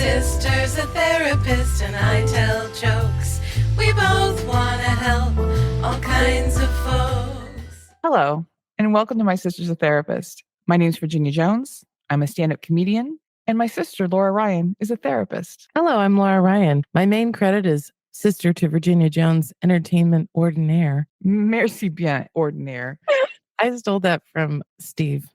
sister's a therapist and I tell jokes. We both want to help all kinds of folks. Hello, and welcome to My Sister's a Therapist. My name's Virginia Jones. I'm a stand-up comedian, and my sister, Laura Ryan, is a therapist. Hello, I'm Laura Ryan. My main credit is sister to Virginia Jones, entertainment ordinaire. Merci bien, ordinaire. I stole that from Steve.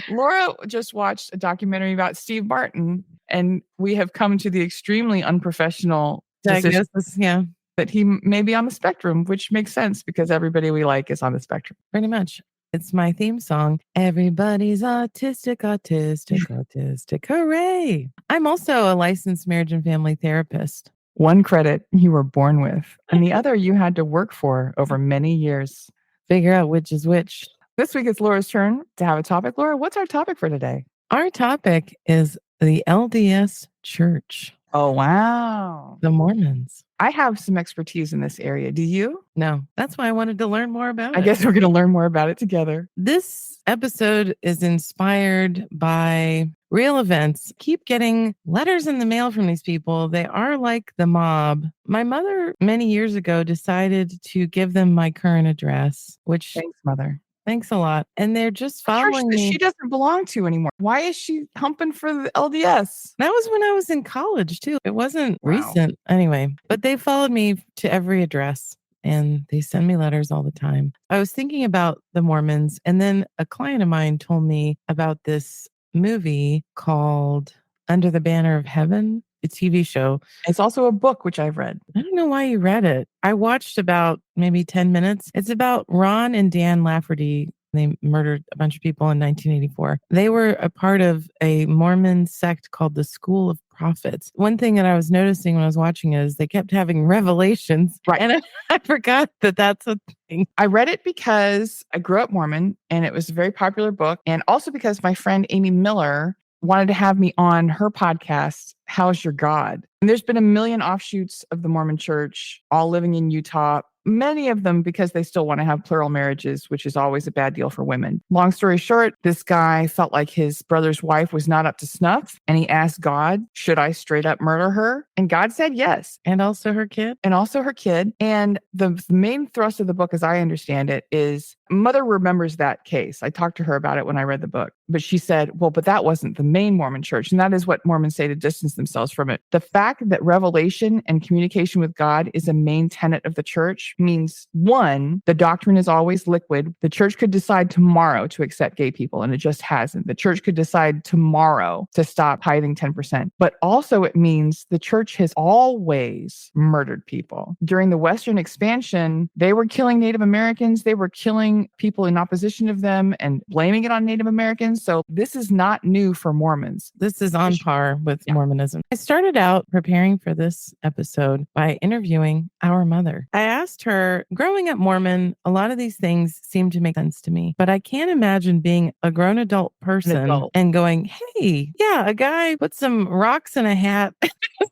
Laura just watched a documentary about Steve Martin, and we have come to the extremely unprofessional decision that he may be on the spectrum, which makes sense because everybody we like is on the spectrum. Pretty much. It's my theme song. Everybody's autistic, autistic, autistic. Hooray. I'm also a licensed marriage and family therapist. One credit you were born with, and the other you had to work for over many years. Figure out which is which. This week it's Laura's turn to have a topic. Laura, what's our topic for today? Our topic is the LDS Church. Oh, wow. The Mormons. I have some expertise in this area. Do you? No, that's why I wanted to learn more about it. I guess we're going to learn more about it together. This episode is inspired by real events. Keep getting letters in the mail from these people. They are like the mob. My mother, many years ago, decided to give them my current address, which... Thanks, Mother. Thanks a lot. And they're just following me. She doesn't belong to anymore. Why is she humping for the LDS? That was when I was in college, too. It wasn't recent. Anyway, but they followed me to every address and they send me letters all the time. I was thinking about the Mormons, and then a client of mine told me about this movie called Under the Banner of Heaven. A TV show. It's also a book, which I've read. I don't know why you read it. I watched about maybe 10 minutes. It's about Ron and Dan Lafferty. They murdered a bunch of people in 1984. They were a part of a Mormon sect called the School of Prophets. One thing that I was noticing when I was watching is they kept having revelations. Right. And I forgot that that's a thing. I read it because I grew up Mormon and it was a very popular book. And also because my friend Amy Miller wanted to have me on her podcast, How's Your God? And there's been a million offshoots of the Mormon Church, all living in Utah, many of them because they still want to have plural marriages, which is always a bad deal for women. Long story short, this guy felt like his brother's wife was not up to snuff, and he asked God, should I straight up murder her? And God said yes. And also her kid? And also her kid. And the main thrust of the book, as I understand it, is Mother remembers that case. I talked to her about it when I read the book. But she said, well, but that wasn't the main Mormon church. And that is what Mormons say to distance themselves from it. The fact that revelation and communication with God is a main tenet of the church means, one, the doctrine is always liquid. The church could decide tomorrow to accept gay people, and it just hasn't. The church could decide tomorrow to stop tithing 10%. But also it means the church has always murdered people. During the Western expansion, they were killing Native Americans. They were killing people in opposition of them and blaming it on Native Americans. So this is not new for Mormons. This is on par with Mormonism. I started out preparing for this episode by interviewing our mother. I asked her, growing up Mormon, a lot of these things seem to make sense to me, but I can't imagine being a grown adult person and going, hey, yeah, a guy put some rocks in a hat.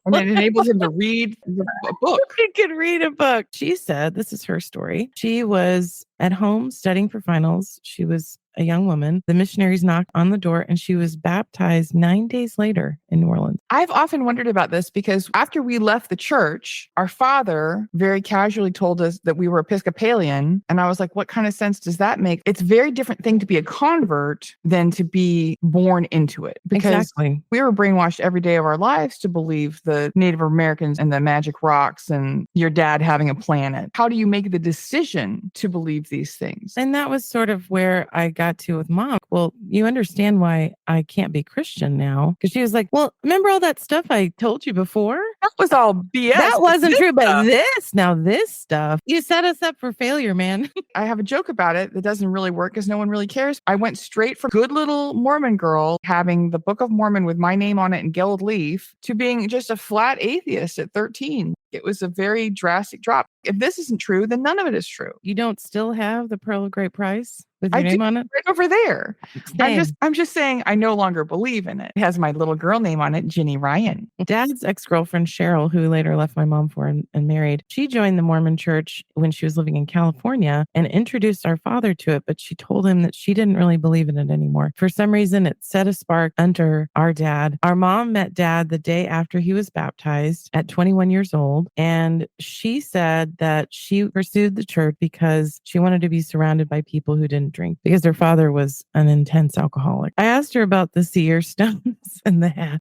And it enables him to read a book. He could read a book. She said, this is her story. She was at home studying for finals. She was a young woman. The missionaries knocked on the door and she was baptized 9 days later in New Orleans. I've often wondered about this because after we left the church, our father very casually told us that we were Episcopalian. And I was like, what kind of sense does that make? It's a very different thing to be a convert than to be born into it. Because we were brainwashed every day of our lives to believe the Native Americans and the magic rocks and your dad having a planet. How do you make the decision to believe these things? And that was sort of where I got to with Mom. Well, you understand why I can't be Christian now? Because she was like, well, remember all that stuff I told you before? That was all BS. That wasn't true, but this stuff, you set us up for failure, man. I have a joke about it that doesn't really work because no one really cares. I went straight from good little Mormon girl having the Book of Mormon with my name on it in gold leaf to being just a flat atheist at 13. It was a very drastic drop. If this isn't true, then none of it is true. You don't still have the Pearl of Great Price with your I name do on it? right over there. Same. I'm just saying I no longer believe in it. It has my little girl name on it, Ginny Ryan. Dad's ex-girlfriend, Cheryl, who later left my mom for and married, she joined the Mormon church when she was living in California and introduced our father to it, but she told him that she didn't really believe in it anymore. For some reason, it set a spark under our dad. Our mom met Dad the day after he was baptized at 21 years old, and she said that she pursued the church because she wanted to be surrounded by people who didn't drink, because her father was an intense alcoholic. I asked her about the seer stones in the hat.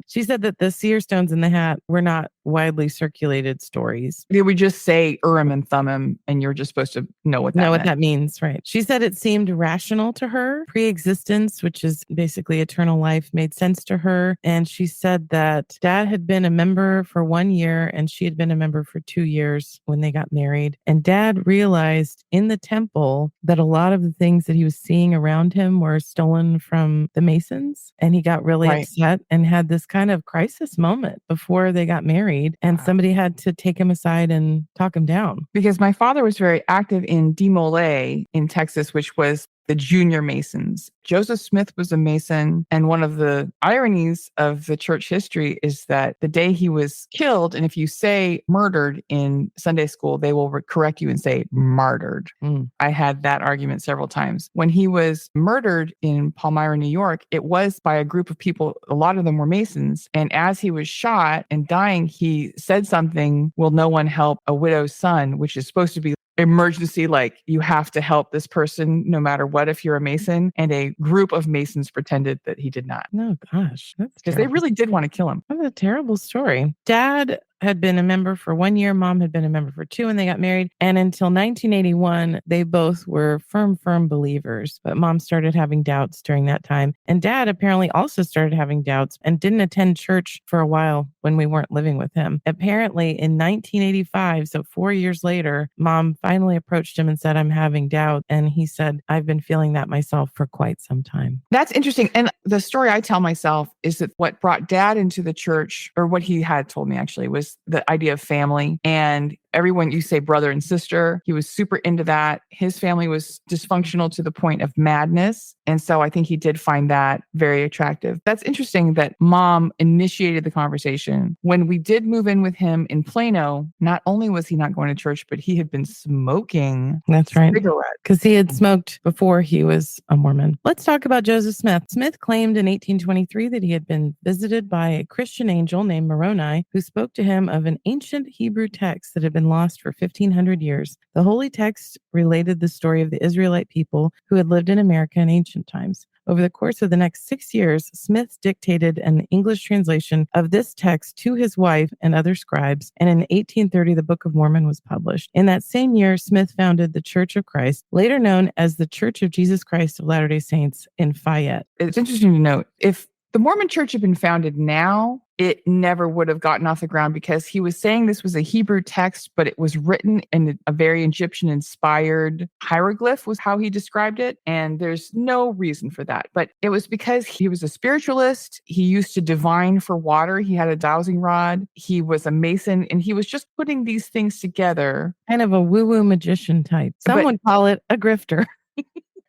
She said that the seer stones in the hat were not widely circulated stories. They would just say Urim and Thummim, and you're just supposed to know what that means, right? She said it seemed rational to her. Pre-existence, which is basically eternal life, made sense to her. And she said that Dad had been a member for 1 year and she had been a member for 2 years when they got married. And Dad realized in the temple that a lot of the things that he was seeing around him were stolen from the Masons. And he got really upset and had this kind of crisis moment before they got married. And somebody had to take him aside and talk him down. Because my father was very active in Demole in Texas, which was the junior Masons. Joseph Smith was a Mason. And one of the ironies of the church history is that the day he was killed, and if you say murdered in Sunday school, they will correct you and say martyred. I had that argument several times. When he was murdered in Palmyra, New York, it was by a group of people. A lot of them were Masons. And as he was shot and dying, he said something, "Will no one help a widow's son?" which is supposed to be emergency, like you have to help this person no matter what if you're a Mason. And a group of Masons pretended that he did not. Oh gosh, that's because they really did want to kill him. That's a terrible story. Dad had been a member for 1 year. Mom had been a member for 2 when they got married. And until 1981, they both were firm believers. But Mom started having doubts during that time. And Dad apparently also started having doubts and didn't attend church for a while when we weren't living with him. Apparently in 1985, so 4 years later, Mom finally approached him and said, "I'm having doubt." And he said, "I've been feeling that myself for quite some time." That's interesting. And the story I tell myself is that what brought Dad into the church, or what he had told me actually, was the idea of family. And everyone, you say brother and sister, he was super into that. His family was dysfunctional to the point of madness. And so I think he did find that very attractive. That's interesting that Mom initiated the conversation. When we did move in with him in Plano, not only was he not going to church, but he had been smoking cigarettes. Because he had smoked before he was a Mormon. Let's talk about Joseph Smith. Smith claimed in 1823 that he had been visited by a Christian angel named Moroni, who spoke to him of an ancient Hebrew text that had been lost for 1,500 years. The holy text related the story of the Israelite people who had lived in America in ancient times. Over the course of the next 6 years, Smith dictated an English translation of this text to his wife and other scribes, and in 1830, the Book of Mormon was published. In that same year, Smith founded the Church of Christ, later known as the Church of Jesus Christ of Latter-day Saints in Fayette. It's interesting to note, if the Mormon Church had been founded now, it never would have gotten off the ground, because he was saying this was a Hebrew text, but it was written in a very Egyptian-inspired hieroglyph, was how he described it. And there's no reason for that. But it was because he was a spiritualist. He used to divine for water. He had a dowsing rod. He was a Mason, and he was just putting these things together. Kind of a woo-woo magician type. Some would call it a grifter.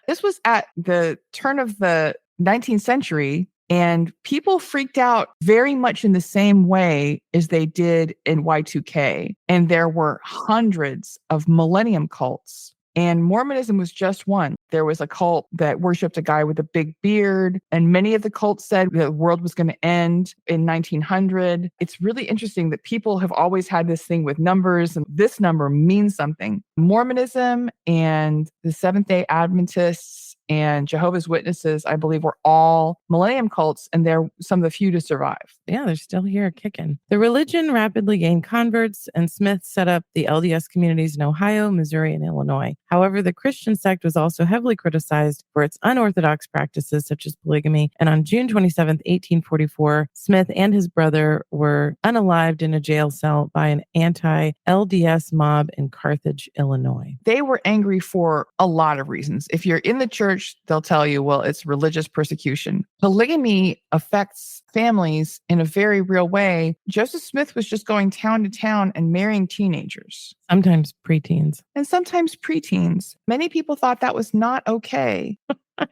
This was at the turn of the 19th century. And people freaked out very much in the same way as they did in Y2K. And there were hundreds of millennium cults. And Mormonism was just one. There was a cult that worshipped a guy with a big beard. And many of the cults said the world was going to end in 1900. It's really interesting that people have always had this thing with numbers, and this number means something. Mormonism and the Seventh-day Adventists and Jehovah's Witnesses, I believe, were all millennium cults, and they're some of the few to survive. Yeah, they're still here kicking. The religion rapidly gained converts, and Smith set up the LDS communities in Ohio, Missouri, and Illinois. However, the Christian sect was also heavily criticized for its unorthodox practices, such as polygamy. And on June 27th, 1844, Smith and his brother were unalived in a jail cell by an anti-LDS mob in Carthage, Illinois. They were angry for a lot of reasons. If you're in the church, church, they'll tell you, well, it's religious persecution. Polygamy affects families in a very real way. Joseph Smith was just going town to town and marrying teenagers. Sometimes preteens. And sometimes preteens. Many people thought that was not okay. I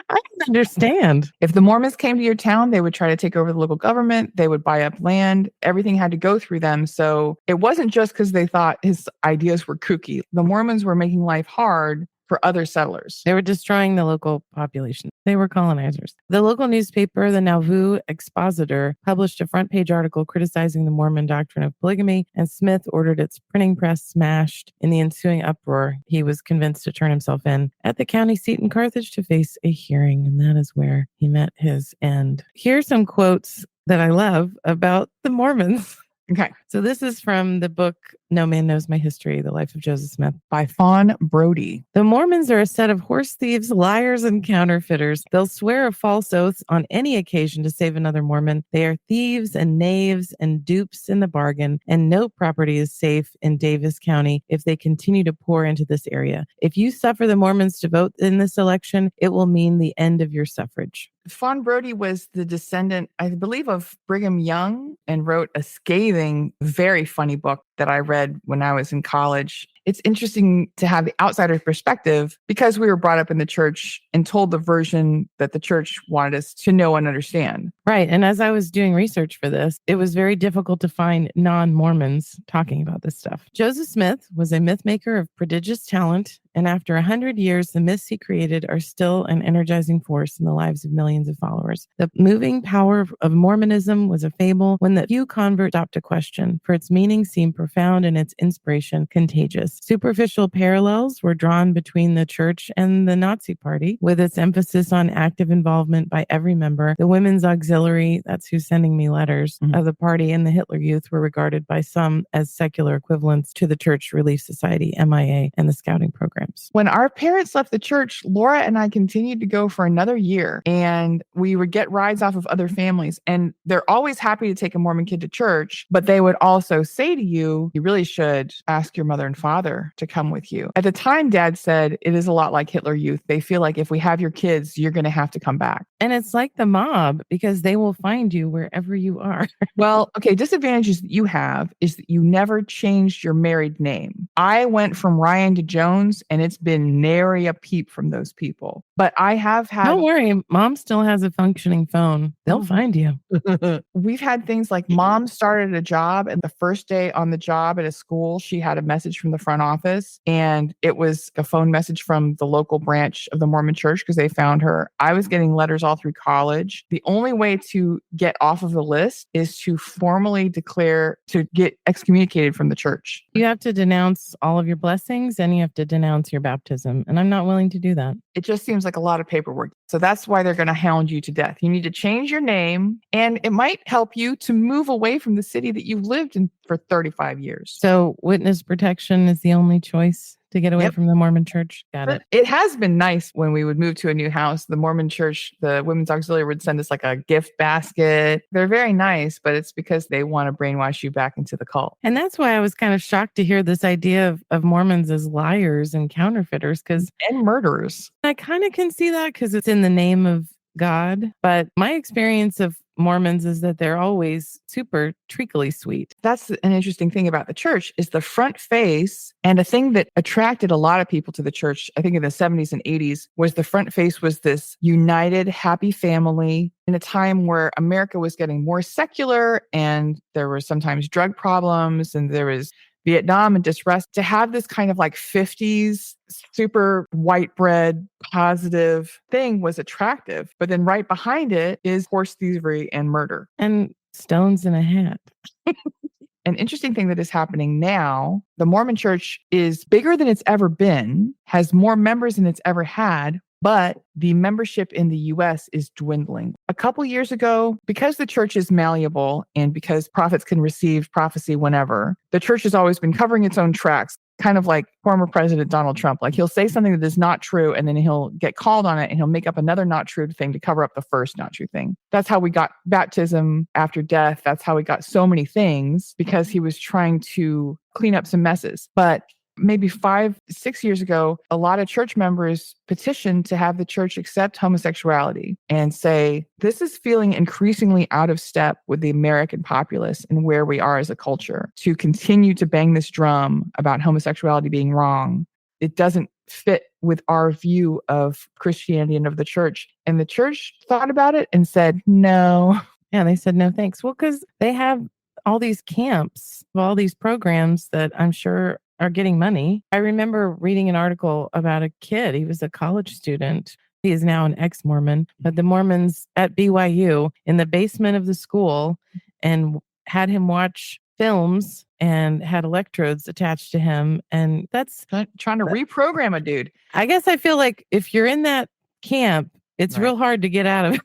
don't understand. If the Mormons came to your town, they would try to take over the local government. They would buy up land. Everything had to go through them. So it wasn't just because they thought his ideas were kooky. The Mormons were making life hard for other settlers. They were destroying the local population. They were colonizers. The local newspaper, the Nauvoo Expositor, published a front page article criticizing the Mormon doctrine of polygamy, and Smith ordered its printing press smashed. In the ensuing uproar, he was convinced to turn himself in at the county seat in Carthage to face a hearing, and that is where he met his end. Here's some quotes that I love about the Mormons. Okay. So this is from the book No Man Knows My History, The Life of Joseph Smith. By Fawn, Brodie. The Mormons are a set of horse thieves, liars, and counterfeiters. They'll swear a false oath on any occasion to save another Mormon. They are thieves and knaves and dupes in the bargain, and no property is safe in Davis County if they continue to pour into this area. If you suffer the Mormons to vote in this election, it will mean the end of your suffrage. Fawn Brodie was the descendant, I believe, of Brigham Young, and wrote a scathing, very funny book that I read when I was in college. It's interesting to have the outsider perspective because we were brought up in the church and told the version that the church wanted us to know and understand. Right. And as I was doing research for this, it was very difficult to find non-Mormons talking about this stuff. Joseph Smith was a myth maker of prodigious talent. And after 100 years, the myths he created are still an energizing force in the lives of millions of followers. The moving power of Mormonism was a fable when the few converts stopped to question, for its meaning seemed profound and its inspiration contagious. Superficial parallels were drawn between the church and the Nazi Party, with its emphasis on active involvement by every member. The Women's Auxiliary, that's who's sending me letters, of the party, and the Hitler Youth were regarded by some as secular equivalents to the Church Relief Society, MIA, and the Scouting programs. When our parents left the church, Laura and I continued to go for another year, and we would get rides off of other families. And they're always happy to take a Mormon kid to church, but they would also say to you, you really should ask your mother and father to come with you. At the time, Dad said it is a lot like Hitler Youth. They feel like if we have your kids, you're going to have to come back. And it's like the mob because they will find you wherever you are. Well, okay, disadvantages that you have is that you never changed your married name. I went from Ryan to Jones, and it's been nary a peep from those people. But I have had... Don't worry, Mom still has a functioning phone. They'll find you. We've had things like Mom started a job, and the first day on the job at a school, she had a message from the front office, and it was a phone message from the local branch of the Mormon church because they found her. I was getting letters all through college. The only way to get off of the list is to formally declare to get excommunicated from the church. You have to denounce all of your blessings and you have to denounce your baptism. And I'm not willing to do that. It just seems like a lot of paperwork. So that's why they're going to hound you to death. You need to change your name, and it might help you to move away from the city that you've lived in for 35 years. So witness protection is the only choice to get away from the Mormon church. Got it. It has been nice when we would move to a new house. The Mormon church, the Women's Auxiliary would send us like a gift basket. They're very nice, but it's because they want to brainwash you back into the cult. And that's why I was kind of shocked to hear this idea of Mormons as liars and counterfeiters and murderers. I kind of can see that because it's in the name of God. But my experience of Mormons is that they're always super treacly sweet. That's an interesting thing about the church is the front face. And a thing that attracted a lot of people to the church, I think in the 70s and 80s, was the front face was this united, happy family in a time where America was getting more secular and there were sometimes drug problems and there was Vietnam and disrest. To have this kind of like 50s super white bread positive thing was attractive. But then right behind it is horse thievery and murder. And stones in a hat. An interesting thing that is happening now, the Mormon church is bigger than it's ever been, has more members than it's ever had, but the membership in the US is dwindling. A couple years ago, because the church is malleable and because prophets can receive prophecy whenever, the church has always been covering its own tracks, kind of like former President Donald Trump. Like he'll say something that is not true and then he'll get called on it and he'll make up another not true thing to cover up the first not true thing. That's how we got baptism after death. That's how we got so many things because he was trying to clean up some messes. But maybe 5-6 years ago, a lot of church members petitioned to have the church accept homosexuality and say, this is feeling increasingly out of step with the American populace and where we are as a culture. To continue to bang this drum about homosexuality being wrong, it doesn't fit with our view of Christianity and of the church. And the church thought about it and said, no. Yeah, they said no thanks. Well, because they have all these camps, all these programs that I'm sure are getting money. I remember reading an article about a kid. He was a college student. He is now an ex-Mormon, but the Mormons at BYU in the basement of the school and had him watch films and had electrodes attached to him. And that's trying to reprogram a dude. I guess I feel like if you're in that camp, it's real hard to get out of it.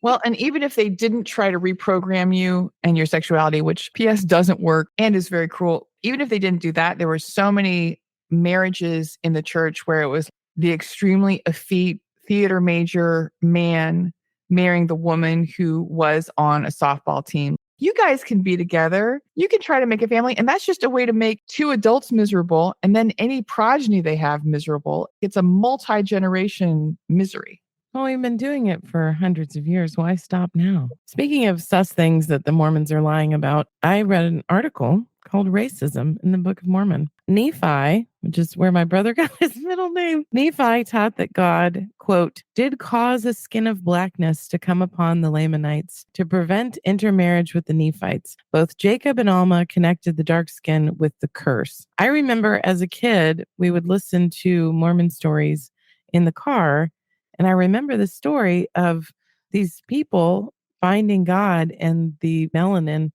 Well, and even if they didn't try to reprogram you and your sexuality, which PS doesn't work and is very cruel, even if they didn't do that, there were so many marriages in the church where it was the extremely effete theater major man marrying the woman who was on a softball team. You guys can be together. You can try to make a family. And that's just a way to make two adults miserable. And then any progeny they have miserable. It's a multi-generation misery. Well, we've been doing it for hundreds of years. Why stop now? Speaking of sus things that the Mormons are lying about, I read an article called Racism in the Book of Mormon. Nephi, which is where my brother got his middle name, Nephi taught that God, quote, did cause a skin of blackness to come upon the Lamanites to prevent intermarriage with the Nephites. Both Jacob and Alma connected the dark skin with the curse. I remember as a kid, we would listen to Mormon stories in the car. And I remember the story of these people finding God and the melanin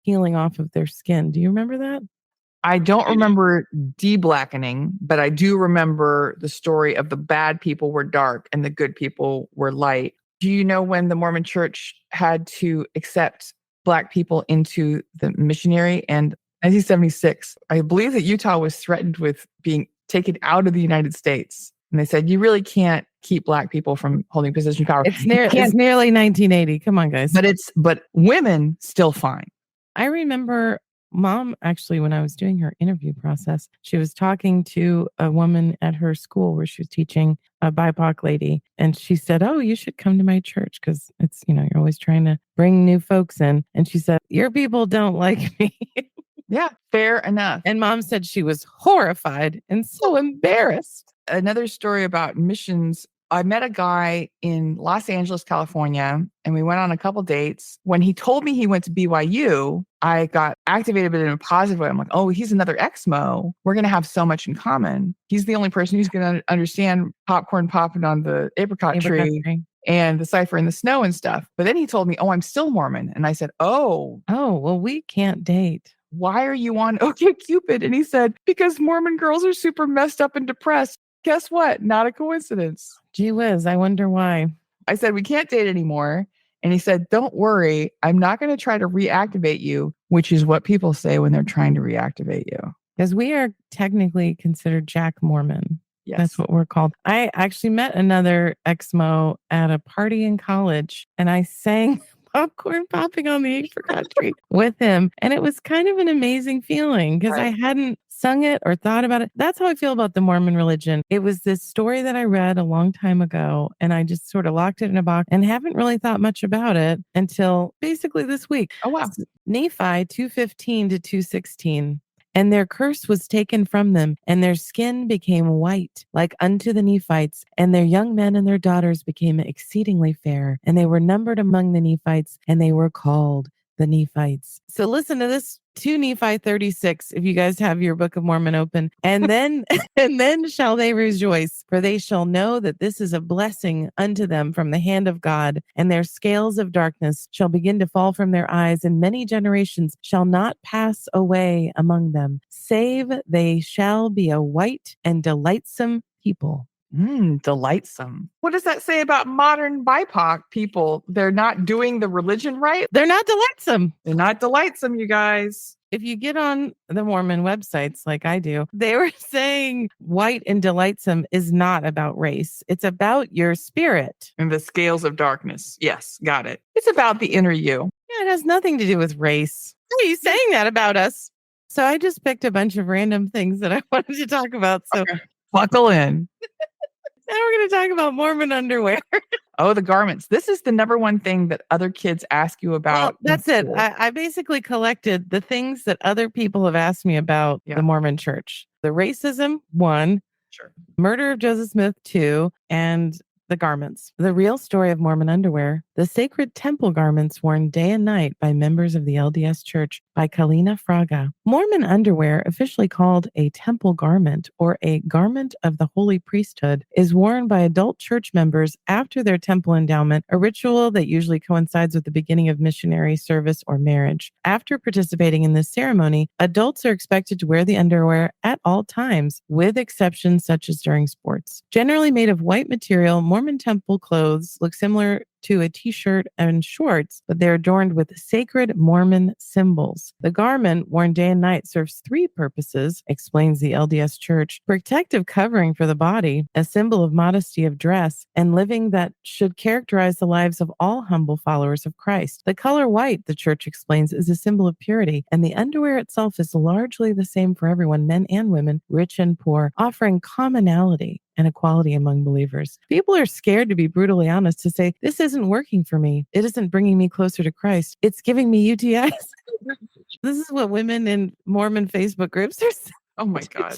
healing off of their skin. Do you remember that? I don't remember de-blackening, but I do remember the story of the bad people were dark and the good people were light. Do you know when the Mormon church had to accept Black people into the missionary? And 1976, I believe that Utah was threatened with being taken out of the United States. And they said, you really can't keep Black people from holding position of power. It's nearly 1980. Come on, guys. But women still fine. I remember Mom, actually, when I was doing her interview process, she was talking to a woman at her school where she was teaching, a BIPOC lady. And she said, oh, you should come to my church because it's, you're always trying to bring new folks in. And she said, your people don't like me. Yeah, fair enough. And Mom said she was horrified and so embarrassed. Another story about missions. I met a guy in Los Angeles, California, and we went on a couple dates. When he told me he went to BYU, I got activated, but in a positive way. I'm like, oh, he's another ex-Mo. We're going to have so much in common. He's the only person who's going to understand popcorn popping on the apricot tree and the cipher in the snow and stuff. But then he told me, oh, I'm still Mormon. And I said, oh, well, we can't date. Why are you on OkCupid? And he said, because Mormon girls are super messed up and depressed. Guess what? Not a coincidence. Gee whiz, I wonder why. I said, we can't date anymore. And he said, don't worry. I'm not going to try to reactivate you, which is what people say when they're trying to reactivate you. Because we are technically considered Jack Mormon. Yes. That's what we're called. I actually met another ex-Mo at a party in college, and I sang popcorn popping on the apricot tree with him. And it was kind of an amazing feeling because I hadn't sung it or thought about it. That's how I feel about the Mormon religion. It was this story that I read a long time ago, and I just sort of locked it in a box and haven't really thought much about it until basically this week. Oh, wow. Nephi 2:15 to 2:16. And their curse was taken from them, and their skin became white, like unto the Nephites, and their young men and their daughters became exceedingly fair, and they were numbered among the Nephites, and they were called the Nephites. So listen to this, 2 Nephi 36, if you guys have your Book of Mormon open. And then shall they rejoice, for they shall know that this is a blessing unto them from the hand of God, and their scales of darkness shall begin to fall from their eyes, and many generations shall not pass away among them, save they shall be a white and delightsome people. Delightsome. What does that say about modern BIPOC people? They're not doing the religion right? They're not delightsome. They're not delightsome, you guys. If you get on the Mormon websites like I do, they were saying white and delightsome is not about race. It's about your spirit. And the scales of darkness. Yes, got it. It's about the inner you. Yeah, it has nothing to do with race. Why are you saying that about us? So I just picked a bunch of random things that I wanted to talk about. So Okay. Buckle in. now we're going to talk about Mormon underwear. Oh, the garments. This is the number one thing that other kids ask you about. Well, in that's it. school. I basically collected the things that other people have asked me about Yeah. the Mormon church. The racism, 1, Sure. murder of Joseph Smith, 2, and the garments. The real story of Mormon underwear, the sacred temple garments worn day and night by members of the LDS Church by Kalina Fraga. Mormon underwear, officially called a temple garment or a garment of the holy priesthood, is worn by adult church members after their temple endowment, a ritual that usually coincides with the beginning of missionary service or marriage. After participating in this ceremony, adults are expected to wear the underwear at all times, with exceptions such as during sports. Generally made of white material, Mormon temple clothes look similar to a t-shirt and shorts, but they're adorned with sacred Mormon symbols. The garment worn day and night serves 3 purposes, explains the LDS Church: protective covering for the body, a symbol of modesty of dress and living that should characterize the lives of all humble followers of Christ. The color white, the church explains, is a symbol of purity, and the underwear itself is largely the same for everyone, men and women, rich and poor, offering commonality and equality among believers. People are scared to be brutally honest, to say, this isn't working for me. It isn't bringing me closer to Christ. It's giving me UTIs. This is what women in Mormon Facebook groups are saying. Oh my God.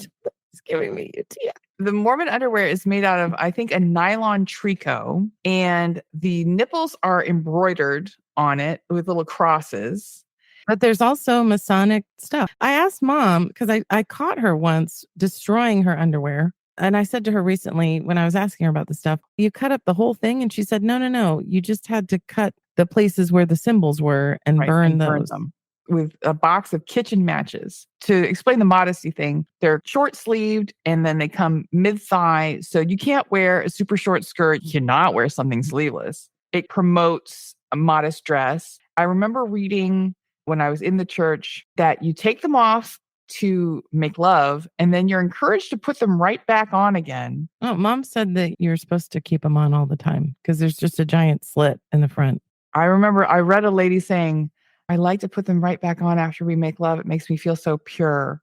It's giving me UTI. The Mormon underwear is made out of, I think, a nylon tricot, and the nipples are embroidered on it with little crosses. But there's also Masonic stuff. I asked Mom, because I caught her once destroying her underwear. And I said to her recently, when I was asking her about the stuff, you cut up the whole thing? And she said, no. You just had to cut the places where the symbols were and Right, burn and those. them with a box of kitchen matches. To explain the modesty thing, they're short sleeved and then they come mid thigh. So you can't wear a super short skirt. You cannot wear something sleeveless. It promotes a modest dress. I remember reading when I was in the church that you take them off to make love, and then you're encouraged to put them right back on again. Oh, Mom said that you're supposed to keep them on all the time because there's just a giant slit in the front. I remember I read a lady saying, I like to put them right back on after we make love. It makes me feel so pure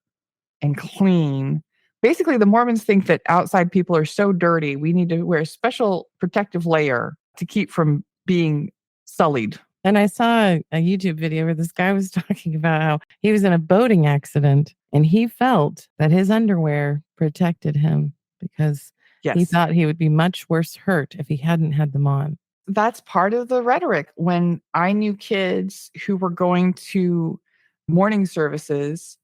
and clean. Basically, the Mormons think that outside people are so dirty, we need to wear a special protective layer to keep from being sullied. And I saw a YouTube video where this guy was talking about how he was in a boating accident and he felt that his underwear protected him because he thought he would be much worse hurt if he hadn't had them on. That's part of the rhetoric. When I knew kids who were going to morning services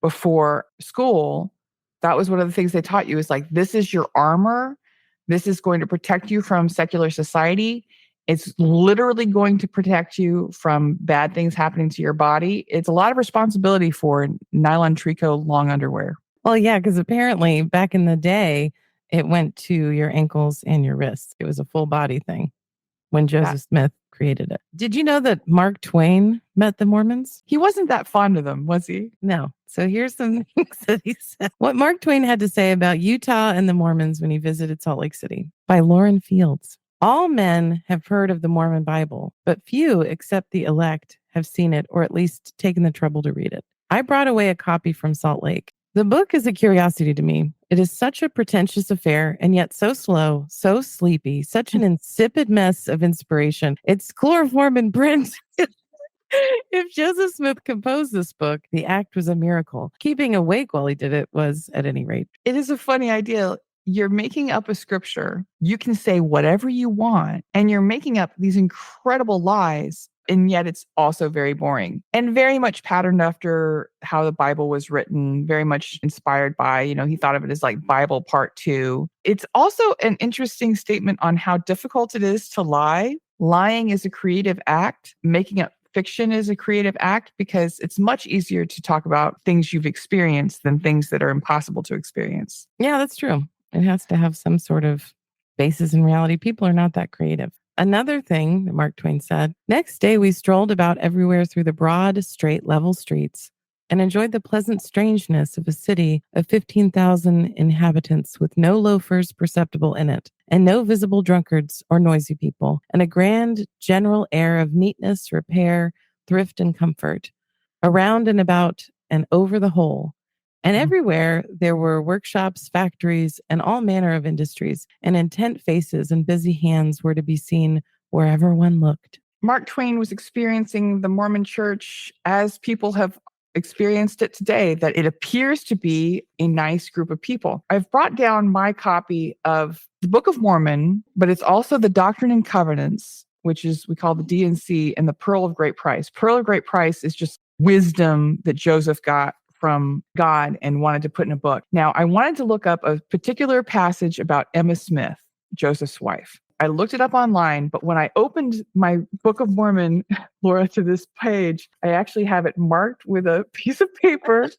before school, that was one of the things they taught you, is like, this is your armor. This is going to protect you from secular society. It's literally going to protect you from bad things happening to your body. It's a lot of responsibility for nylon tricot long underwear. Well, yeah, because apparently back in the day, it went to your ankles and your wrists. It was a full body thing when Joseph Smith created it. Did you know that Mark Twain met the Mormons? He wasn't that fond of them, was he? No. So here's some things that he said. What Mark Twain had to say about Utah and the Mormons when he visited Salt Lake City. By Lauren Fields. All men have heard of the Mormon Bible, but few except the elect have seen it or at least taken the trouble to read it. I brought away a copy from Salt Lake. The book is a curiosity to me. It is such a pretentious affair and yet so slow, so sleepy, such an insipid mess of inspiration. It's chloroform in print. If Joseph Smith composed this book, the act was a miracle. Keeping awake while he did it was, at any rate. It is a funny idea. You're making up a scripture. You can say whatever you want, and you're making up these incredible lies. And yet it's also very boring and very much patterned after how the Bible was written, very much inspired by, he thought of it as like Bible part 2. It's also an interesting statement on how difficult it is to lie. Lying is a creative act. Making up fiction is a creative act because it's much easier to talk about things you've experienced than things that are impossible to experience. Yeah, that's true. It has to have some sort of basis in reality. People are not that creative. Another thing that Mark Twain said, next day we strolled about everywhere through the broad, straight, level streets and enjoyed the pleasant strangeness of a city of 15,000 inhabitants with no loafers perceptible in it and no visible drunkards or noisy people and a grand general air of neatness, repair, thrift, and comfort. Around and about and over the whole. And everywhere there were workshops, factories, and all manner of industries, and intent faces and busy hands were to be seen wherever one looked. Mark Twain was experiencing the Mormon church as people have experienced it today, that it appears to be a nice group of people. I've brought down my copy of the Book of Mormon, but it's also the Doctrine and Covenants, which is we call the D&C, and the Pearl of Great Price. Pearl of Great Price is just wisdom that Joseph got from God and wanted to put in a book. Now, I wanted to look up a particular passage about Emma Smith, Joseph's wife. I looked it up online, but when I opened my Book of Mormon, Laura, to this page, I actually have it marked with a piece of paper.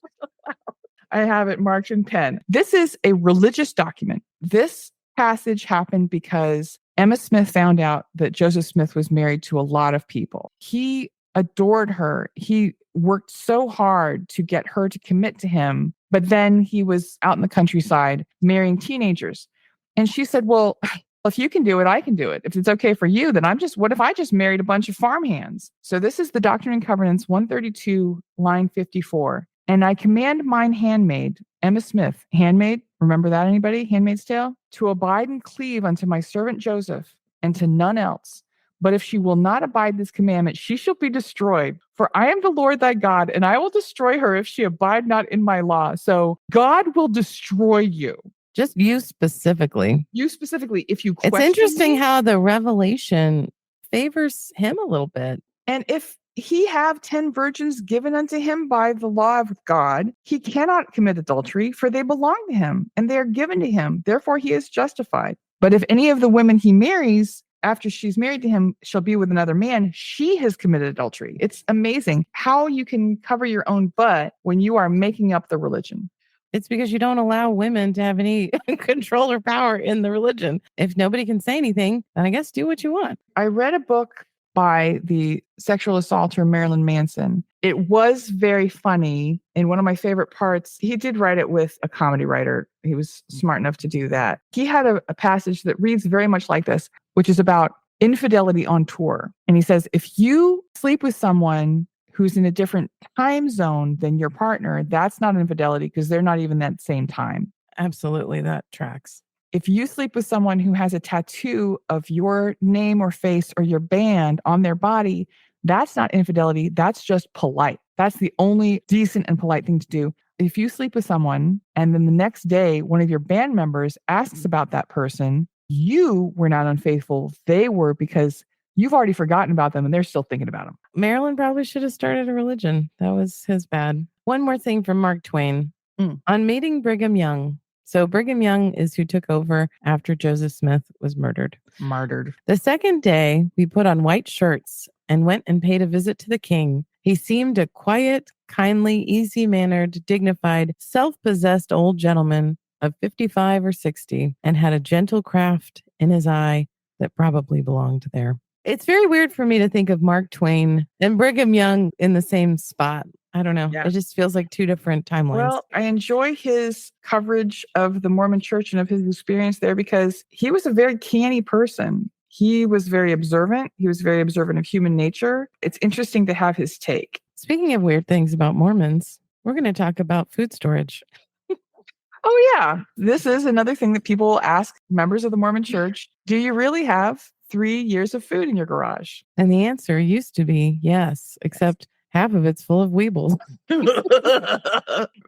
I have it marked in pen. This is a religious document. This passage happened because Emma Smith found out that Joseph Smith was married to a lot of people. He adored her. He worked so hard to get her to commit to him, but then he was out in the countryside marrying teenagers. And she said, well, if you can do it, I can do it. If it's okay for you, then what if I just married a bunch of farmhands? So this is the Doctrine and Covenants 132, line 54. And I command mine handmaid, Emma Smith, handmaid, remember that, anybody? Handmaid's Tale? To abide and cleave unto my servant Joseph, and to none else. But if she will not abide this commandment, she shall be destroyed. For I am the Lord thy God, and I will destroy her if she abide not in my law. So God will destroy you. Just you specifically. You specifically, if you question It's interesting me, how the revelation favors him a little bit. and if he have 10 virgins given unto him by the law of God, he cannot commit adultery, for they belong to him, and they are given to him. Therefore he is justified. But if any of the women he marries, after she's married to him, shall be with another man, she has committed adultery. It's amazing how you can cover your own butt when you are making up the religion. It's because you don't allow women to have any control or power in the religion. If nobody can say anything, then I guess do what you want. I read a book by the sexual assaulter Marilyn Manson. It was very funny. And one of my favorite parts, he did write it with a comedy writer. He was smart enough to do that. He had a passage that reads very much like this, which is about infidelity on tour. And he says, if you sleep with someone who's in a different time zone than your partner, that's not infidelity because they're not even that same time. Absolutely, that tracks. If you sleep with someone who has a tattoo of your name or face or your band on their body, that's not infidelity. That's just polite. That's the only decent and polite thing to do. If you sleep with someone and then the next day, one of your band members asks about that person, you were not unfaithful. They were, because you've already forgotten about them and they're still thinking about them. Marilyn probably should have started a religion. That was his bad. One more thing from Mark Twain. On meeting Brigham Young. So Brigham Young is who took over after Joseph Smith was murdered. Martyred. The second day, we put on white shirts and went and paid a visit to the king. He seemed a quiet, kindly, easy-mannered, dignified, self-possessed old gentleman of 55 or 60 and had a gentle craft in his eye that probably belonged there. It's very weird for me to think of Mark Twain and Brigham Young in the same spot. I don't know. Yeah. It just feels like two different timelines. Well, I enjoy his coverage of the Mormon church and of his experience there because he was a very canny person. He was very observant. He was very observant of human nature. It's interesting to have his take. Speaking of weird things about Mormons, we're going to talk about food storage. Oh, yeah. This is another thing that people ask members of the Mormon church. Do you really have 3 years of food in your garage? And the answer used to be yes, except half of it's full of weebles.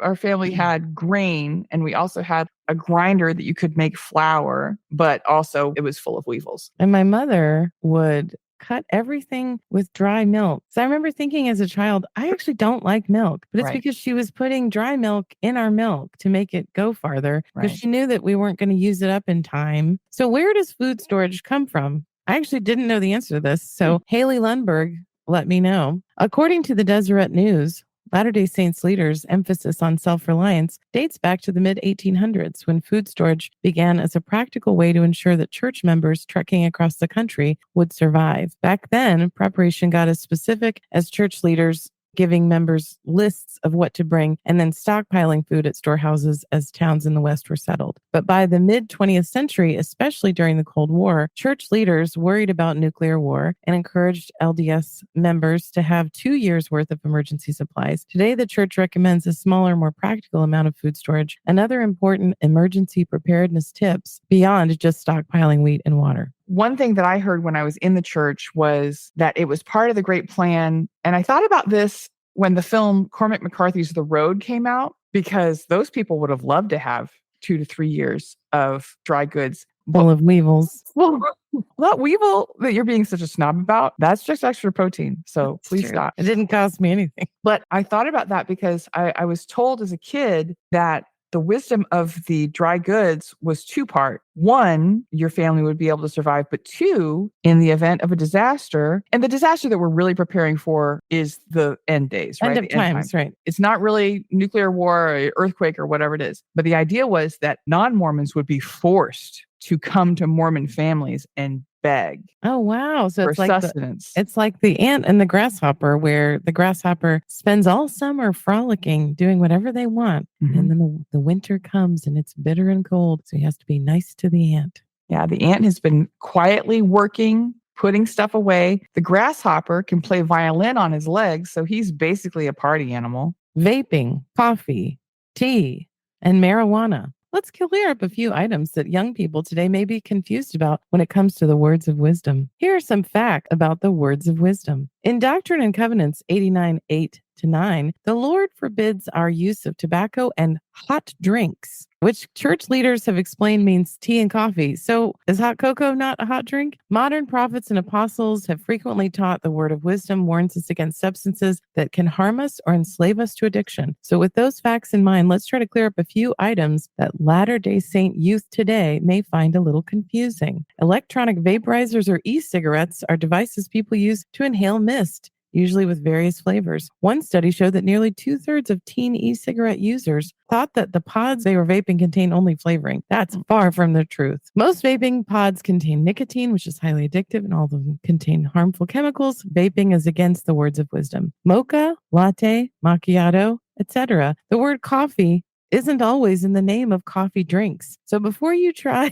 Our family had grain, and we also had a grinder that you could make flour, but also it was full of weevils. And my mother would cut everything with dry milk. So I remember thinking as a child, I actually don't like milk, but it's Right. because she was putting dry milk in our milk to make it go farther because Right. she knew that we weren't going to use it up in time. So where does food storage come from? I actually didn't know the answer to this. So Haley Lundberg let me know. According to the Deseret News, Latter-day Saints leaders' emphasis on self-reliance dates back to the mid-1800s when food storage began as a practical way to ensure that church members trekking across the country would survive. Back then, preparation got as specific as church leaders giving members lists of what to bring and then stockpiling food at storehouses as towns in the West were settled. But by the mid-20th century, especially during the Cold War, church leaders worried about nuclear war and encouraged LDS members to have 2 years' worth of emergency supplies. Today, the church recommends a smaller, more practical amount of food storage and other important emergency preparedness tips beyond just stockpiling wheat and water. One thing that I heard when I was in the church was that it was part of the Great Plan. And I thought about this when the film Cormac McCarthy's The Road came out, because those people would have loved to have 2 to 3 years of dry goods. Full of weevils. Well, that weevil that you're being such a snob about, that's just extra protein. So That's please true. stop. It didn't cost me anything. But I thought about that because I was told as a kid that the wisdom of the dry goods was 2-part. 1, your family would be able to survive, but 2, in the event of a disaster, and the disaster that we're really preparing for is the end days, right? End of The end times, time. right. It's not really nuclear war or earthquake or whatever it is. But the idea was that non-Mormons would be forced to come to Mormon families and beg Oh, wow. So for it's like sustenance. it's like the ant and the grasshopper, where the grasshopper spends all summer frolicking, doing whatever they want. Mhm. And then the winter comes and it's bitter and cold. So he has to be nice to the ant. Yeah, the ant has been quietly working, putting stuff away. The grasshopper can play violin on his legs, so he's basically a party animal. Vaping, coffee, tea, and marijuana. Let's clear up a few items that young people today may be confused about when it comes to the words of wisdom. Here are some facts about the words of wisdom. In Doctrine and Covenants 89:8-9, the Lord forbids our use of tobacco and hot drinks, which church leaders have explained means tea and coffee. So is hot cocoa not a hot drink? Modern prophets and apostles have frequently taught the word of wisdom warns us against substances that can harm us or enslave us to addiction. So with those facts in mind, let's try to clear up a few items that Latter-day Saint youth today may find a little confusing. Electronic vaporizers or e-cigarettes are devices people use to inhale mist, usually with various flavors. One study showed that nearly 2/3 of teen e-cigarette users thought that the pods they were vaping contained only flavoring. That's far from the truth. Most vaping pods contain nicotine, which is highly addictive, and all of them contain harmful chemicals. Vaping is against the words of wisdom. Mocha, latte, macchiato, etc. The word coffee isn't always in the name of coffee drinks. So before you try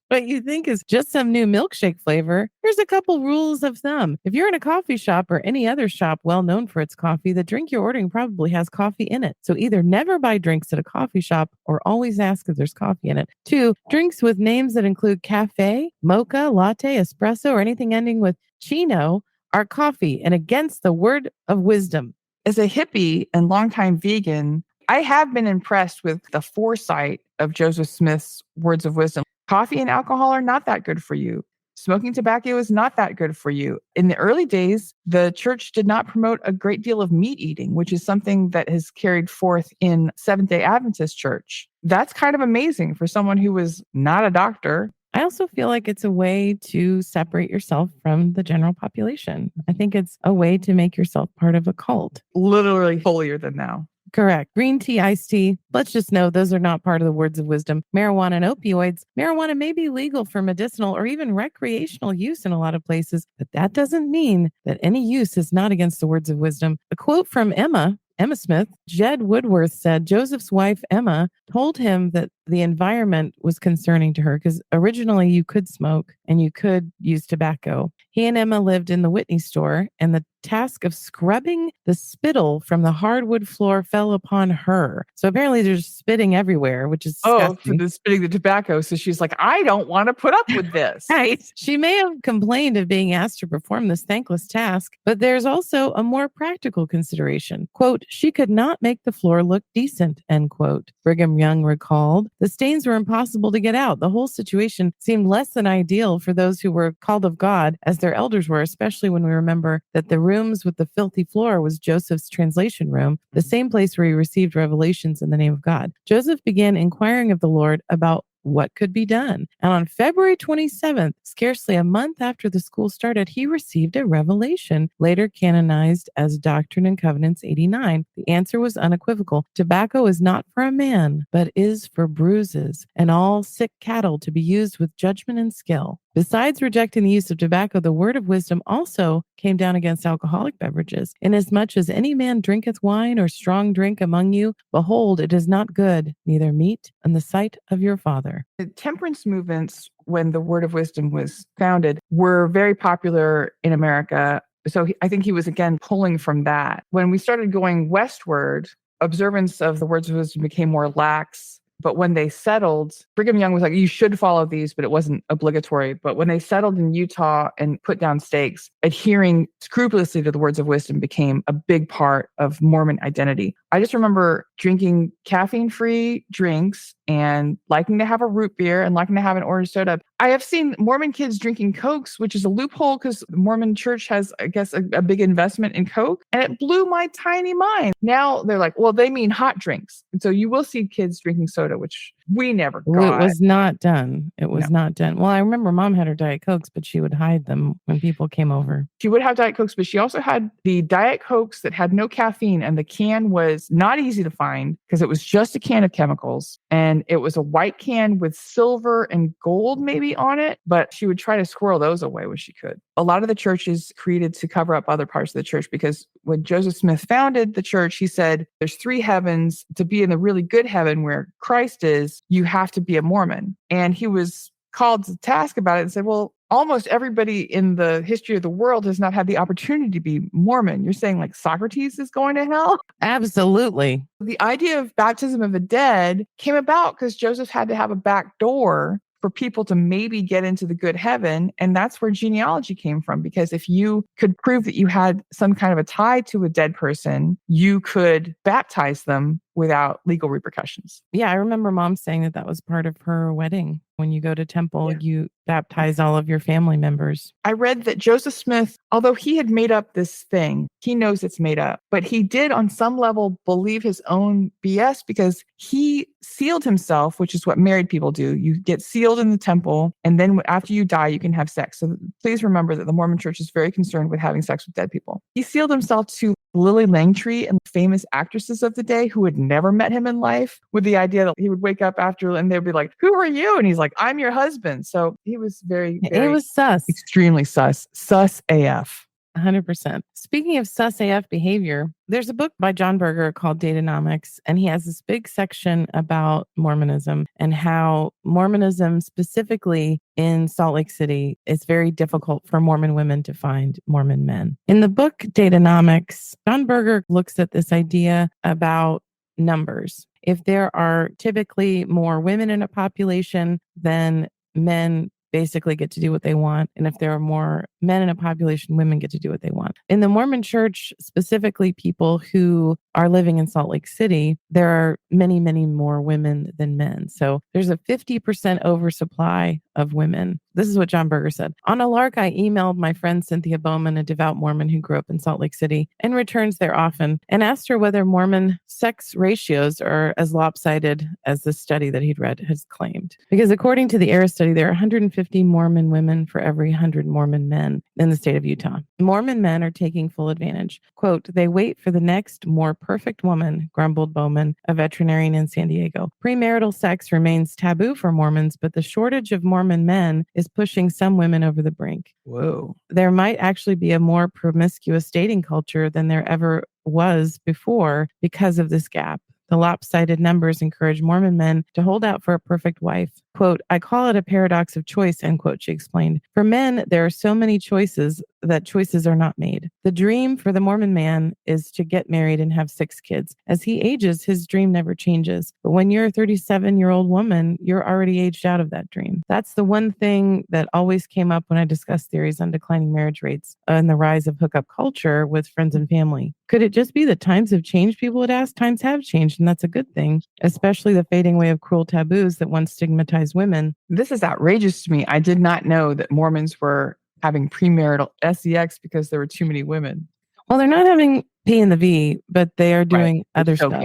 what you think is just some new milkshake flavor, here's a couple rules of thumb. If you're in a coffee shop or any other shop well known for its coffee, the drink you're ordering probably has coffee in it. So either never buy drinks at a coffee shop or always ask if there's coffee in it. 2, drinks with names that include cafe, mocha, latte, espresso, or anything ending with chino are coffee and against the word of wisdom. As a hippie and longtime vegan, I have been impressed with the foresight of Joseph Smith's words of wisdom. Coffee and alcohol are not that good for you. Smoking tobacco is not that good for you. In the early days, the church did not promote a great deal of meat eating, which is something that has carried forth in Seventh-day Adventist church. That's kind of amazing for someone who was not a doctor. I also feel like it's a way to separate yourself from the general population. I think it's a way to make yourself part of a cult. Literally holier than thou. Correct. Green tea, iced tea. Let's just know those are not part of the words of wisdom. Marijuana and opioids. Marijuana may be legal for medicinal or even recreational use in a lot of places, but that doesn't mean that any use is not against the words of wisdom. A quote from Emma Smith, Jed Woodworth said Joseph's wife, Emma, told him that the environment was concerning to her because originally you could smoke and you could use tobacco. He and Emma lived in the Whitney store, and the task of scrubbing the spittle from the hardwood floor fell upon her. So apparently there's spitting everywhere, which is disgusting. For the spitting the tobacco. So she's like, I don't want to put up with this. Right. She may have complained of being asked to perform this thankless task, but there's also a more practical consideration. Quote, she could not make the floor look decent, end quote. Brigham Young recalled, the stains were impossible to get out. The whole situation seemed less than ideal for those who were called of God, as their elders were, especially when we remember that the rooms with the filthy floor was Joseph's translation room, the same place where he received revelations in the name of God. Joseph began inquiring of the Lord about what could be done. And on February 27th, scarcely a month after the school started, he received a revelation, later canonized as Doctrine and Covenants 89. The answer was unequivocal. Tobacco is not for a man, but is for bruises, and all sick cattle to be used with judgment and skill. Besides rejecting the use of tobacco, the word of wisdom also came down against alcoholic beverages. Inasmuch as any man drinketh wine or strong drink among you, behold, it is not good, neither meet in the sight of your Father. The temperance movements, when the word of wisdom was founded, were very popular in America. So I think he was, again, pulling from that. When we started going westward, observance of the words of wisdom became more lax. But when they settled, Brigham Young was like, you should follow these, but it wasn't obligatory. But when they settled in Utah and put down stakes, adhering scrupulously to the words of wisdom became a big part of Mormon identity. I just remember drinking caffeine-free drinks and liking to have a root beer and liking to have an orange soda. I have seen Mormon kids drinking Cokes, which is a loophole because the Mormon church has, I guess, a big investment in Coke. And it blew my tiny mind. Now they're like, well, they mean hot drinks. And so you will see kids drinking soda, which we never got. It was not done. It was not done. Well, I remember Mom had her Diet Cokes, but she would hide them when people came over. She would have Diet Cokes, but she also had the Diet Cokes that had no caffeine. And the can was not easy to find because it was just a can of chemicals. And it was a white can with silver and gold maybe on it. But she would try to squirrel those away when she could. A lot of the churches created to cover up other parts of the church because when Joseph Smith founded the church, he said, there's 3 heavens. To be in the really good heaven where Christ is, you have to be a Mormon. And he was called to task about it and said, well, almost everybody in the history of the world has not had the opportunity to be Mormon. You're saying like Socrates is going to hell? Absolutely. The idea of baptism of the dead came about because Joseph had to have a back door for people to maybe get into the good heaven. And that's where genealogy came from. Because if you could prove that you had some kind of a tie to a dead person, you could baptize them without legal repercussions. Yeah, I remember Mom saying that was part of her wedding. When you go to temple, you baptize all of your family members. I read that Joseph Smith, although he had made up this thing, he knows it's made up, but he did on some level believe his own BS because he sealed himself, which is what married people do. You get sealed in the temple, and then after you die, you can have sex. So please remember that the Mormon church is very concerned with having sex with dead people. He sealed himself to Lilly Gantry and famous actresses of the day who had never met him in life, with the idea that he would wake up after and they'd be like, who are you? And he's like, I'm your husband. So he was very, it was sus. Extremely sus. Sus AF. 100%. Speaking of sus AF behavior, there's a book by John Berger called Datanomics, and he has this big section about Mormonism and how Mormonism, specifically in Salt Lake City, it's very difficult for Mormon women to find Mormon men. In the book Datanomics, John Berger looks at this idea about numbers. If there are typically more women in a population, then men basically get to do what they want. And if there are more men in a population, women get to do what they want. In the Mormon church, specifically people who are living in Salt Lake City, there are many, many more women than men. So there's a 50% oversupply of women. This is what John Berger said. On a lark, I emailed my friend Cynthia Bowman, a devout Mormon who grew up in Salt Lake City and returns there often, and asked her whether Mormon sex ratios are as lopsided as the study that he'd read has claimed. Because according to the ERA study, there are 150 Mormon women for every 100 Mormon men in the state of Utah. Mormon men are taking full advantage. Quote, they wait for the next more perfect woman, grumbled Bowman, a veterinarian in San Diego. Premarital sex remains taboo for Mormons, but the shortage of Mormon men is pushing some women over the brink. Whoa. There might actually be a more promiscuous dating culture than there ever was before because of this gap. The lopsided numbers encourage Mormon men to hold out for a perfect wife. Quote, I call it a paradox of choice, end quote, she explained. For men, there are so many choices that choices are not made. The dream for the Mormon man is to get married and have 6 kids. As he ages, his dream never changes. But when you're a 37-year-old woman, you're already aged out of that dream. That's the one thing that always came up when I discussed theories on declining marriage rates and the rise of hookup culture with friends and family. Could it just be that times have changed, people would ask? Times have changed, and that's a good thing, especially the fading away of cruel taboos that once stigmatized women. This is outrageous to me. I did not know that Mormons were having premarital sex because there were too many women. Well, they're not having P in the V, but they are doing other stuff.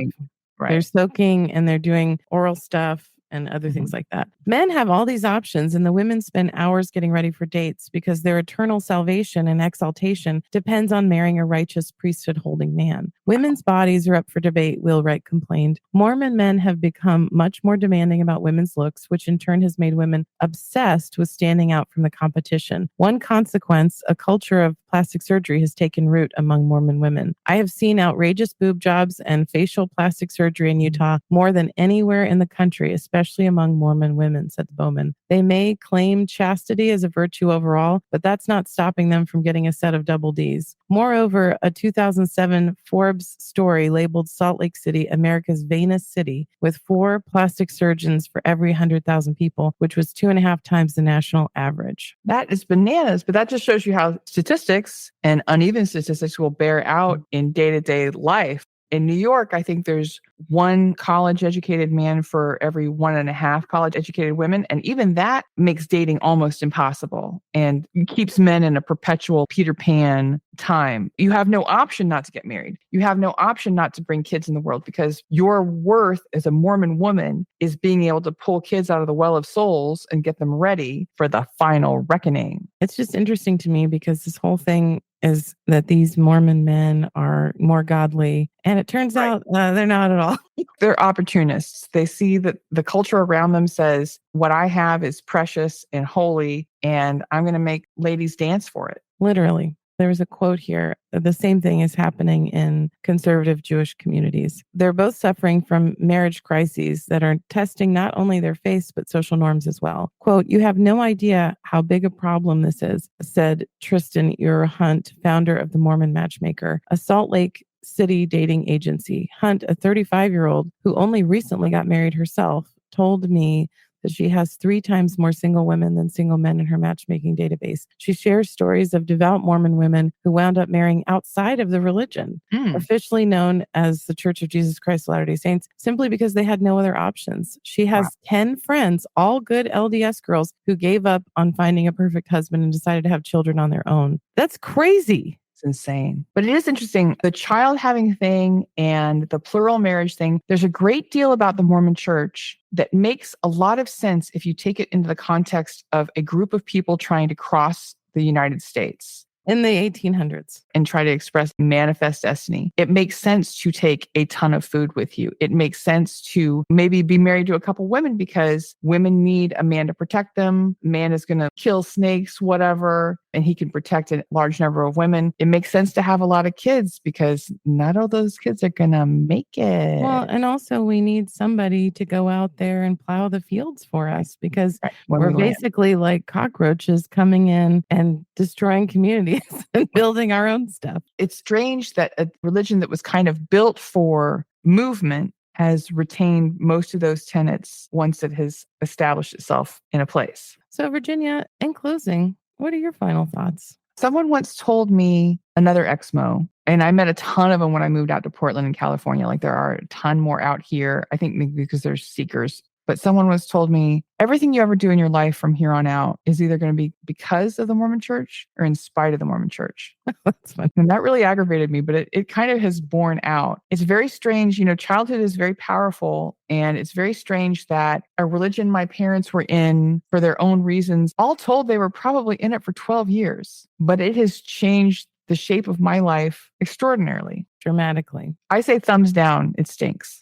Right. They're soaking and they're doing oral stuff and other things like that. Men have all these options, and the women spend hours getting ready for dates because their eternal salvation and exaltation depends on marrying a righteous priesthood-holding man. Women's bodies are up for debate, Wheelwright complained. Mormon men have become much more demanding about women's looks, which in turn has made women obsessed with standing out from the competition. One consequence, a culture of plastic surgery has taken root among Mormon women. I have seen outrageous boob jobs and facial plastic surgery in Utah more than anywhere in the country, especially among Mormon women, said Bowman. They may claim chastity as a virtue overall, but that's not stopping them from getting a set of double Ds. Moreover, a 2007 Forbes story labeled Salt Lake City America's vainest city with 4 plastic surgeons for every 100,000 people, which was 2.5 times the national average. That is bananas, but that just shows you how statistics and uneven statistics will bear out in day-to-day life. In New York, I think there's 1 college-educated man for every 1.5 college-educated women. And even that makes dating almost impossible and keeps men in a perpetual Peter Pan time. You have no option not to get married. You have no option not to bring kids in the world because your worth as a Mormon woman is being able to pull kids out of the well of souls and get them ready for the final reckoning. It's just interesting to me because this whole thing is that these Mormon men are more godly. And it turns out they're not at all. They're opportunists. They see that the culture around them says, what I have is precious and holy, and I'm going to make ladies dance for it. Literally. There was a quote here. The same thing is happening in conservative Jewish communities. They're both suffering from marriage crises that are testing not only their faiths, but social norms as well. Quote, "You have no idea how big a problem this is," said Tristan Hunt, founder of the Mormon Matchmaker, a Salt Lake City dating agency. Hunt, a 35-year-old who only recently got married herself, told me that she has 3 times more single women than single men in her matchmaking database. She shares stories of devout Mormon women who wound up marrying outside of the religion, officially known as the Church of Jesus Christ of Latter-day Saints, simply because they had no other options. She has 10 friends, all good LDS girls, who gave up on finding a perfect husband and decided to have children on their own. That's crazy. It's insane. But it is interesting. The child having thing and the plural marriage thing, there's a great deal about the Mormon Church that makes a lot of sense if you take it into the context of a group of people trying to cross the United States. In the 1800s. And try to express manifest destiny. It makes sense to take a ton of food with you. It makes sense to maybe be married to a couple women because women need a man to protect them. Man is going to kill snakes, whatever, and he can protect a large number of women. It makes sense to have a lot of kids because not all those kids are going to make it. Well, and also we need somebody to go out there and plow the fields for us because we're basically like cockroaches coming in and destroying communities and building our own stuff. It's strange that a religion that was kind of built for movement has retained most of those tenets once it has established itself in a place. So, Virginia, in closing, what are your final thoughts? Someone once told me, another Exmo, and I met a ton of them when I moved out to Portland in California. Like there are a ton more out here. I think maybe because there's seekers. But someone once told me, everything you ever do in your life from here on out is either going to be because of the Mormon Church or in spite of the Mormon Church. That's fun. And that really aggravated me, but it kind of has borne out. It's very strange. You know, childhood is very powerful. And it's very strange that a religion my parents were in for their own reasons, all told, they were probably in it for 12 years. But it has changed the shape of my life extraordinarily. Dramatically. I say thumbs down. It stinks.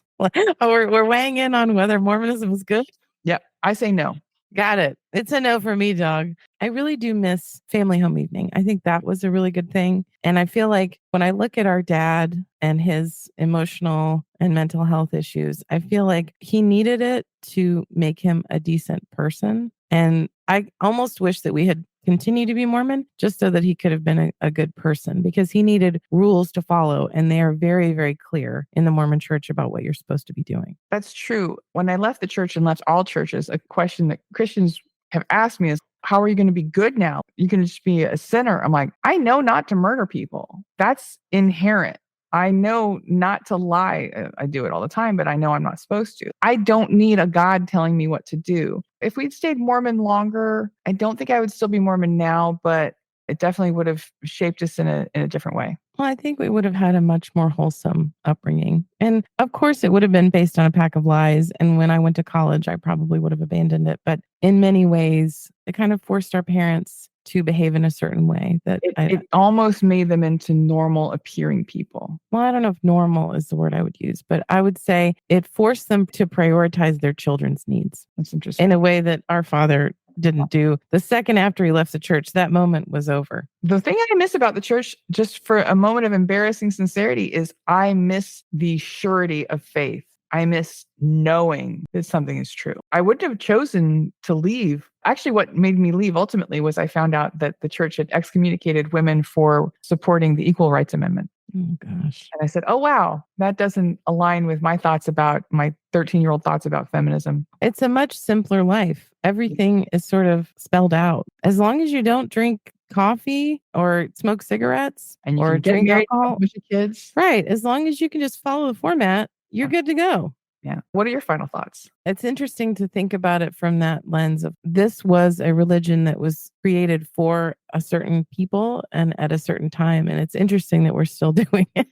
We're weighing in on whether Mormonism is good. Yep. I say no. Got it. It's a no for me, dog. I really do miss family home evening. I think that was a really good thing. And I feel like when I look at our dad and his emotional and mental health issues, I feel like he needed it to make him a decent person. And I almost wish that we had continued to be Mormon just so that he could have been a good person because he needed rules to follow. And they are very, very clear in the Mormon Church about what you're supposed to be doing. That's true. When I left the church and left all churches, a question that Christians have asked me is, how are you going to be good now? You can just be a sinner. I'm like, I know not to murder people. That's inherent. I know not to lie. I do it all the time, but I know I'm not supposed to. I don't need a God telling me what to do. If we'd stayed Mormon longer, I don't think I would still be Mormon now, but it definitely would have shaped us in a different way. Well, I think we would have had a much more wholesome upbringing. And of course, it would have been based on a pack of lies. And when I went to college, I probably would have abandoned it. But in many ways, it kind of forced our parents to behave in a certain way that it almost made them into normal appearing people. Well, I don't know if normal is the word I would use, but I would say it forced them to prioritize their children's needs. That's interesting. In a way that our father didn't do. The second after he left the church, that moment was over. The thing I miss about the church, just for a moment of embarrassing sincerity, is I miss the surety of faith. I miss knowing that something is true. I wouldn't have chosen to leave. Actually, what made me leave ultimately was I found out that the church had excommunicated women for supporting the Equal Rights Amendment. Oh, gosh. And I said, oh, wow, that doesn't align with my thoughts about my 13-year-old thoughts about feminism. It's a much simpler life. Everything is sort of spelled out. As long as you don't drink coffee or smoke cigarettes and you or can get drink married alcohol, with your kids. Right. As long as you can just follow the format, you're good to go. Yeah. What are your final thoughts? It's interesting to think about it from that lens of this was a religion that was created for a certain people and at a certain time. And it's interesting that we're still doing it.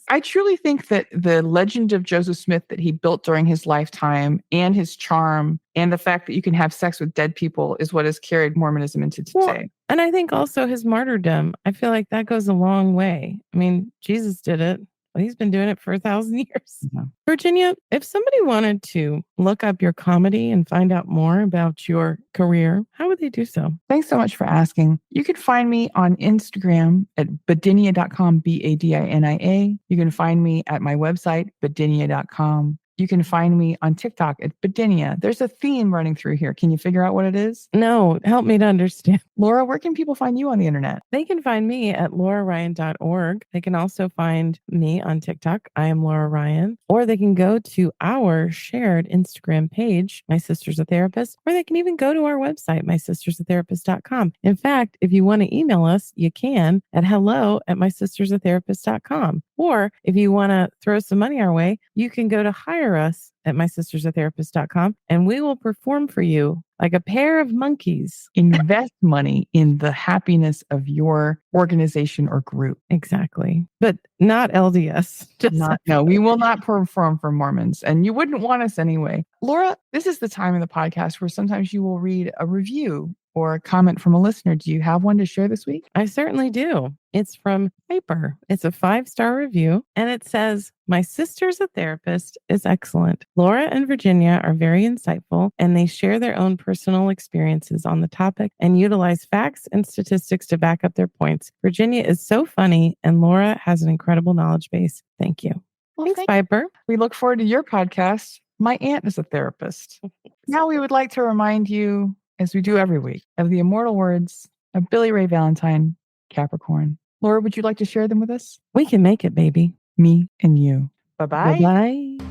I truly think that the legend of Joseph Smith that he built during his lifetime and his charm and the fact that you can have sex with dead people is what has carried Mormonism into today. Well, and I think also his martyrdom, I feel like that goes a long way. I mean, Jesus did it. Well, he's been doing it for 1,000 years. Yeah. Virginia, if somebody wanted to look up your comedy and find out more about your career, how would they do so? Thanks so much for asking. You can find me on Instagram at badinia.com, Badinia. You can find me at my website, badinia.com. You can find me on TikTok at Bodinia. There's a theme running through here. Can you figure out what it is? No, help me to understand. Laura, where can people find you on the internet? They can find me at lauraryan.org. They can also find me on TikTok. I am Laura Ryan. Or they can go to our shared Instagram page, My Sister's a Therapist, or they can even go to our website, mysistersatherapist.com. In fact, if you want to email us, you can at hello@mysistersatherapist.com. Or if you want to throw some money our way, you can go to hire us at mysistersatherapist.com and we will perform for you like a pair of monkeys. Invest money in the happiness of your organization or group. Exactly. But not LDS. No, we will not perform for Mormons, and you wouldn't want us anyway. Laura, this is the time in the podcast where sometimes you will read a review or a comment from a listener. Do you have one to share this week? I certainly do. It's from Piper. It's a 5-star review, and it says, "My sister's a therapist is excellent. Laura and Virginia are very insightful, and they share their own personal experiences on the topic and utilize facts and statistics to back up their points. Virginia is so funny, and Laura has an incredible knowledge base. Thank you." Well, Thanks, Piper. We look forward to your podcast. My aunt is a therapist. Now we would like to remind you, as we do every week, of the immortal words of Billy Ray Valentine, Capricorn. Laura, would you like to share them with us? We can make it, baby. Me and you. Bye-bye. Bye-bye.